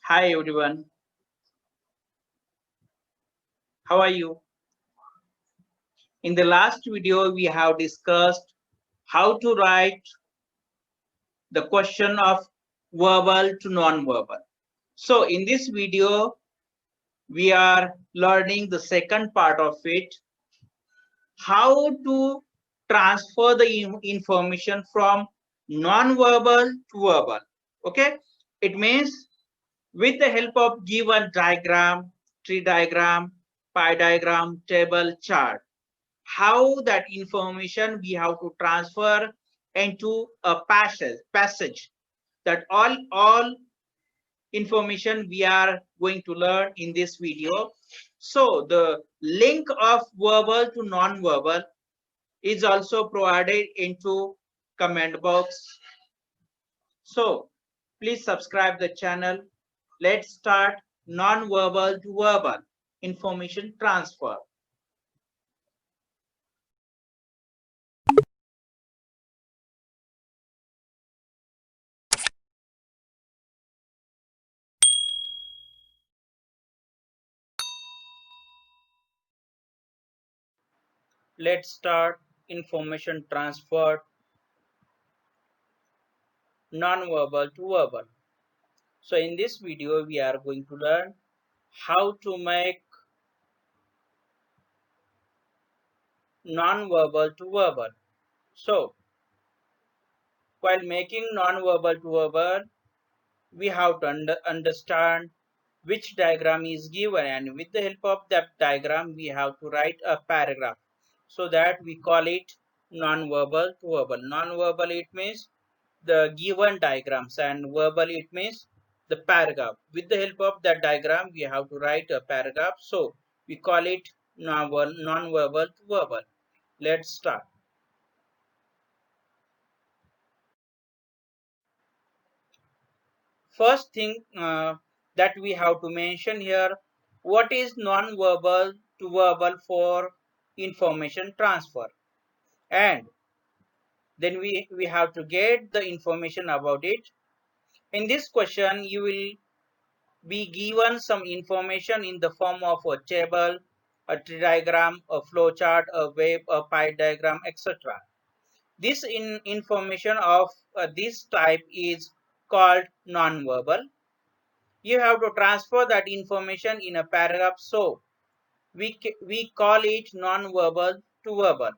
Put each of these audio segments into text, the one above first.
Hi everyone, how are you? In the last video, we have discussed how to write the question of verbal to non-verbal. So in this video, we are learning the second part of it, how to transfer the information from non-verbal to verbal. Okay, it means with the help of given diagram, tree diagram, pie diagram, table, chart, how that information we have to transfer into a passage that all information we are going to learn in this video. So the link of verbal to non-verbal is also provided into comment box. So please subscribe the channel. Let's start non-verbal to verbal information transfer. Let's start information transfer non-verbal to verbal. So in this video, we are going to learn how to make non-verbal to verbal. So while making non-verbal to verbal, we have to understand which diagram is given, and with the help of that diagram, we have to write a paragraph. So that we call it non-verbal to verbal. Non-verbal, it means the given diagrams, and verbal, it means the paragraph. With the help of that diagram, we have to write a paragraph. So we call it non-verbal to verbal. Let's start. First thing that we have to mention here, what is non-verbal to verbal for information transfer, and then we have to get the information about it. In this question, you will be given some information in the form of a table, a tree diagram, a flow chart, a wave, a pie diagram, etc. This information of this type is called non-verbal. You have to transfer that information in a paragraph, so we call it non-verbal to verbal.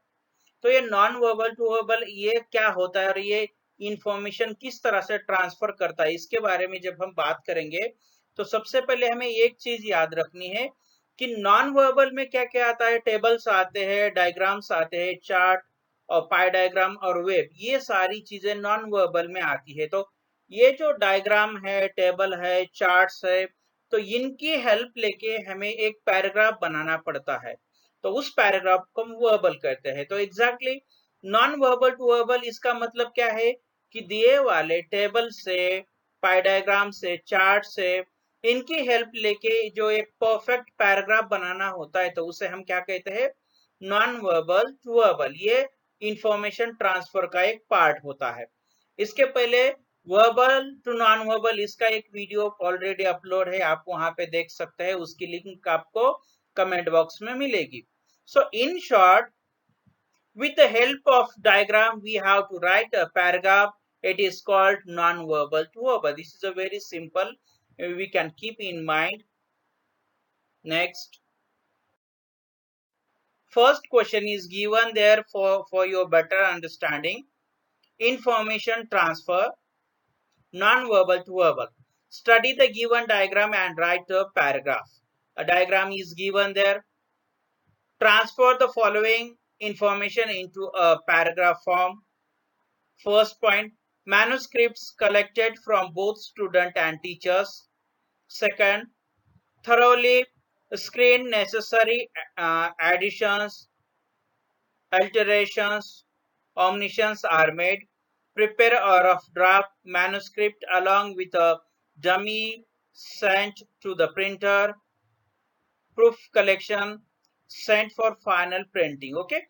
तो ये non verbal to verbal ये क्या होता है और ये information किस तरह से ट्रांसफर करता है, इसके बारे में जब हम बात करेंगे तो सबसे पहले हमें एक चीज याद रखनी है कि नॉन वर्बल में क्या क्या आता है। टेबल्स आते हैं, डायग्राम्स आते हैं, चार्ट और पाई डायग्राम और वेब, ये सारी चीजें नॉन वर्बल में आती है। तो ये जो डायग्राम है, टेबल है, चार्ट्स है, तो इनकी हेल्प लेके हमें एक पैराग्राफ बनाना पड़ता है, तो उस पैराग्राफ को हम वर्बल कहते हैं। तो exactly non verbal to verbal इसका मतलब क्या है कि दिए वाले टेबल से, पाई डायग्राम से, चार्ट से, इनकी हेल्प लेके जो एक परफेक्ट पैराग्राफ बनाना होता है, तो उसे हम क्या कहते हैं, नॉन वर्बल टू वर्बल। ये इंफॉर्मेशन ट्रांसफर का एक पार्ट होता है। इसके पहले वर्बल टू नॉन वर्बल, इसका एक वीडियो ऑलरेडी अपलोड है, आप वहां पे देख सकते हैं, उसकी लिंक आपको कमेंट बॉक्स में मिलेगी। So in short, with the help of diagram, we have to write a paragraph. It is called non-verbal to verbal. This is a very simple, we can keep in mind. Next, first question is given there for your better understanding. Information transfer, non-verbal to verbal. Study the given diagram and write a paragraph. A diagram is given there. Transfer the following information into a paragraph form. First point, manuscripts collected from both student and teachers. Second, thoroughly screen necessary additions, alterations, omissions are made. Prepare a rough draft manuscript along with a dummy sent to the printer. Proof collection sent for final printing. Okay,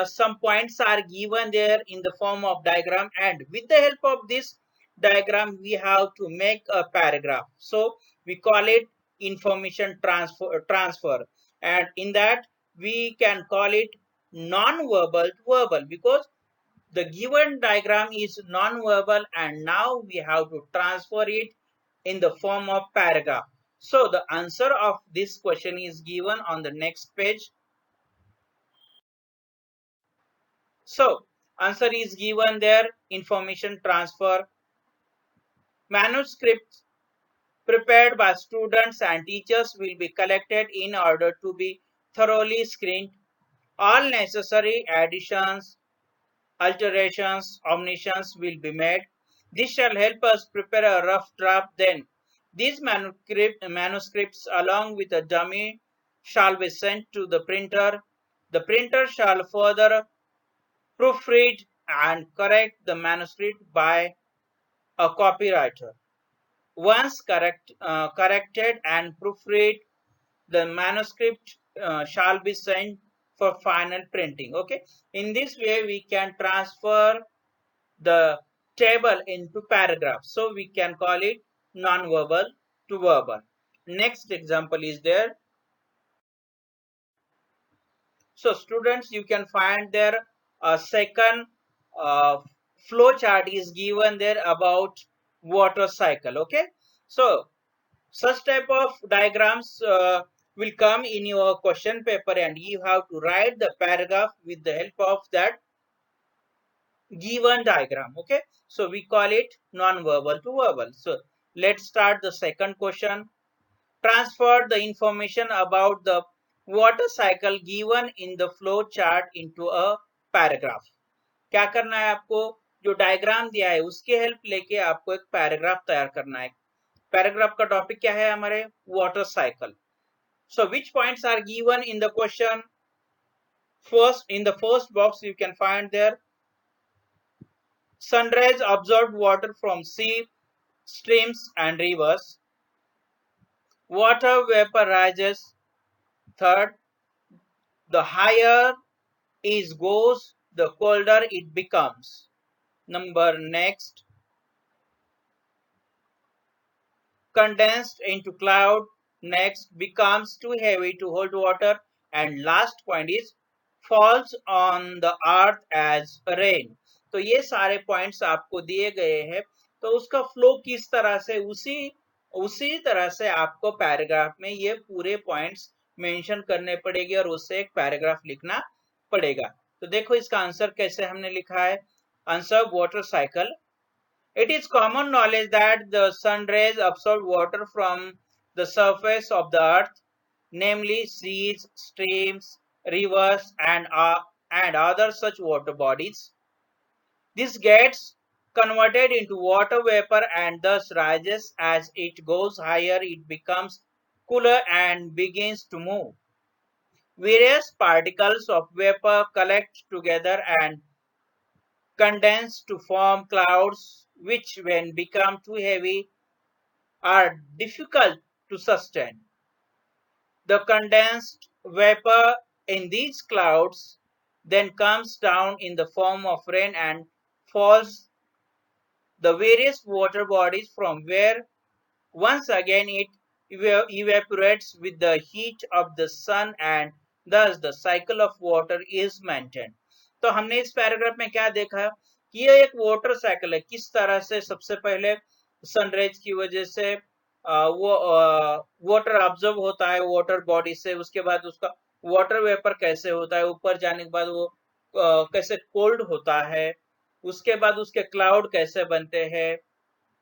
some points are given there in the form of diagram, and with the help of this diagram we have to make a paragraph. So we call it information transfer, and in that we can call it non-verbal to verbal, because the given diagram is non-verbal and now we have to transfer it in the form of paragraph. So the answer of this question is given on the next page. So answer is given there, information transfer. Manuscripts prepared by students and teachers will be collected in order to be thoroughly screened. All necessary additions, alterations, omissions will be made. This shall help us prepare a rough draft. Then these manuscripts along with a dummy shall be sent to the printer. The printer shall further proofread and correct the manuscript by a copywriter. Once corrected and proofread, the manuscript shall be sent for final printing. Okay, in this way we can transfer the table into paragraphs. So we can call it non-verbal to verbal. Next example is there. So students, you can find there a second uh, flow chart is given there about water cycle. Okay, so such type of diagrams will come in your question paper and you have to write the paragraph with the help of that given diagram. Okay, so we call it non-verbal to verbal. So let's start the second question. Transfer the information about the water cycle given in the flow chart into a paragraph. क्या करना है आपको, जो diagram दिया है उसके help लेके आपको एक पैराग्राफ तैयार करना है. पैराग्राफ का टॉपिक क्या है हमारे, water cycle. So which points are given in the question? First, in the first box you can find there, sunrise absorbed water from sea, streams and rivers. Water vapor rises. Third, the higher it goes, the colder it becomes. Number next, condensed into cloud. Next, becomes too heavy to hold water. And last point is falls on the earth as rain. तो ये सारे points आपको दिए गए हैं. तो उसका flow किस तरह से, उसी उसी तरह से आपको पैराग्राफ में ये पूरे पॉइंट्स मेंशन करने पड़ेंगे और उससे एक पैराग्राफ लिखना पड़ेगा. तो देखो इसका आंसर कैसे हमने लिखा है. Answer, water cycle. It is common knowledge that the sun rays absorb water from the surface of the earth, namely seas, streams, rivers, and other such water bodies. This gets converted into water vapor and thus rises. As it goes higher, it becomes cooler and begins to move. Various particles of vapor collect together and condense to form clouds, which, when become too heavy, are difficult to sustain. The condensed vapor in these clouds then comes down in the form of rain and falls the various water bodies, from where once again it evaporates with the heat of the sun, and thus the cycle of water is maintained. तो हमने इस paragraph में क्या देखा कि ये एक water cycle है. किस तरह से सबसे पहले सनराइज की वजह से वो वाटर ऑब्जर्व होता है वाटर बॉडी से, उसके बाद उसका वाटर वेपर कैसे होता है, ऊपर जाने के बाद वो कैसे कोल्ड होता है, उसके बाद उसके क्लाउड कैसे बनते हैं,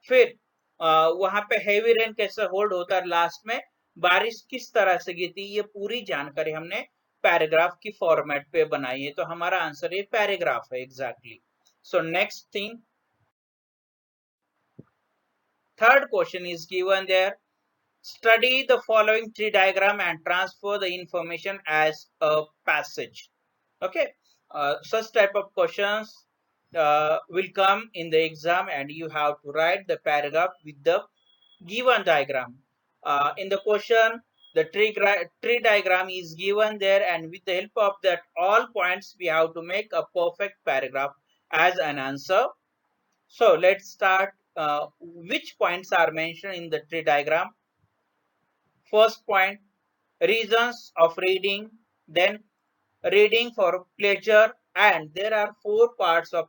फिर वहां पे हेवी रेन कैसे होल्ड होता है, लास्ट में बारिश किस तरह से गिरती, ये पूरी जानकारी हमने पैराग्राफ की फॉर्मेट पे बनाई है. तो हमारा आंसर ये पैराग्राफ है exactly. So next thing, third question is given there. Study the following tree diagram and transfer the information as a passage. Okay, such type of questions will come in the exam and you have to write the paragraph with the given diagram. In the question, the tree diagram is given there, and with the help of that all points we have to make a perfect paragraph as an answer. So let's start which points are mentioned in the tree diagram. First point, reasons of reading, then reading for pleasure, and there are four parts of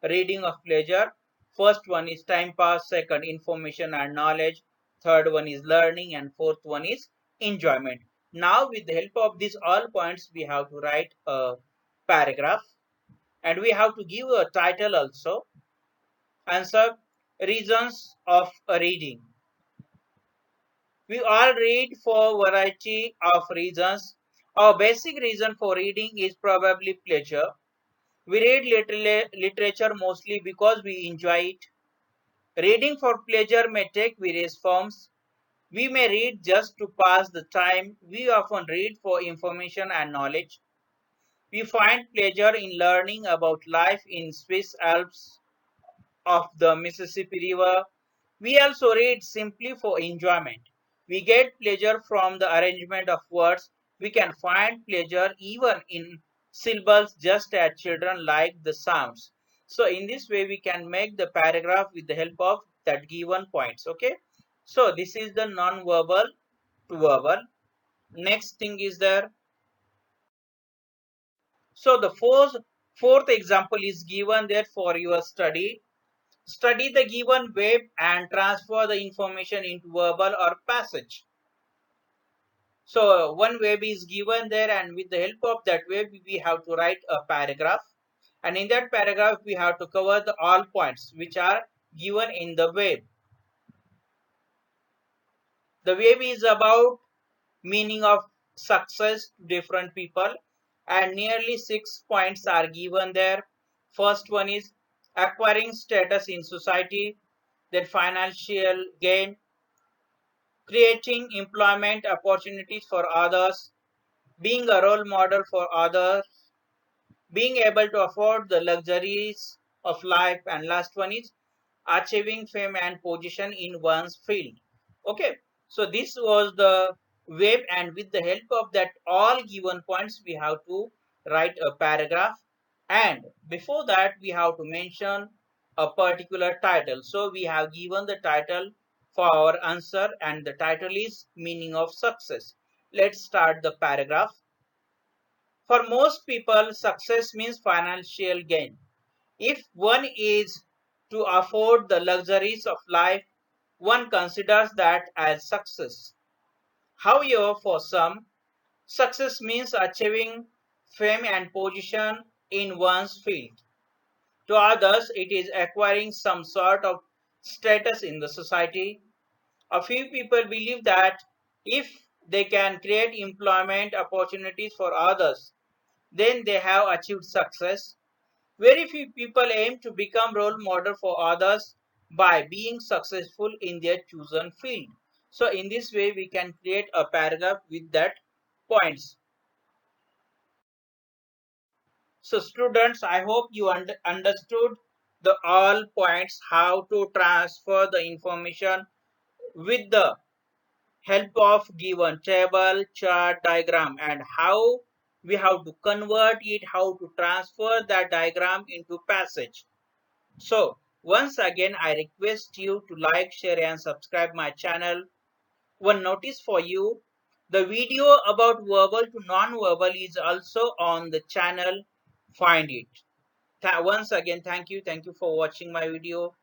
reading of pleasure. First one is time pass, second information and knowledge, third one is learning, and fourth one is enjoyment. Now with the help of these all points we have to write a paragraph, and we have to give a title also. Answer, reasons of reading. We all read for variety of reasons. Our basic reason for reading is probably pleasure. We read literature mostly because we enjoy it. Reading for pleasure may take various forms. We may read just to pass the time. We often read for information and knowledge. We find pleasure in learning about life in Swiss Alps of the Mississippi River. We also read simply for enjoyment. We get pleasure from the arrangement of words. We can find pleasure even in syllables just as children like the sounds. So in this way we can make the paragraph with the help of that given points. Okay. So this is the non-verbal to verbal. Next thing is there. So the fourth example is given there for your study. Study the given web and transfer the information into verbal or passage. So one web is given there, and with the help of that web we have to write a paragraph, and in that paragraph we have to cover the all points which are given in the web. The web is about meaning of success to different people, and nearly 6 points are given there. First one is acquiring status in society, then financial gain, creating employment opportunities for others, being a role model for others, being able to afford the luxuries of life, and last one is achieving fame and position in one's field. Okay, so this was the web, and with the help of that all given points we have to write a paragraph, and before that we have to mention a particular title. So we have given the title for our answer, and the title is meaning of success. Let's start the paragraph. For most people, success means financial gain. If one is to afford the luxuries of life, one considers that as success. However, for some, success means achieving fame and position in one's field. To others, it is acquiring some sort of status in the society. A few people believe that if they can create employment opportunities for others, then they have achieved success. Very few people aim to become role model for others by being successful in their chosen field. So in this way we can create a paragraph with that points. So students, I hope you understood the all points, how to transfer the information with the help of given table, chart, diagram, and how we have to convert it, how to transfer that diagram into passage. So once again I request you to like, share and subscribe my channel. One notice for you, the video about verbal to non-verbal is also on the channel. Find it. Once again, thank you for watching my video.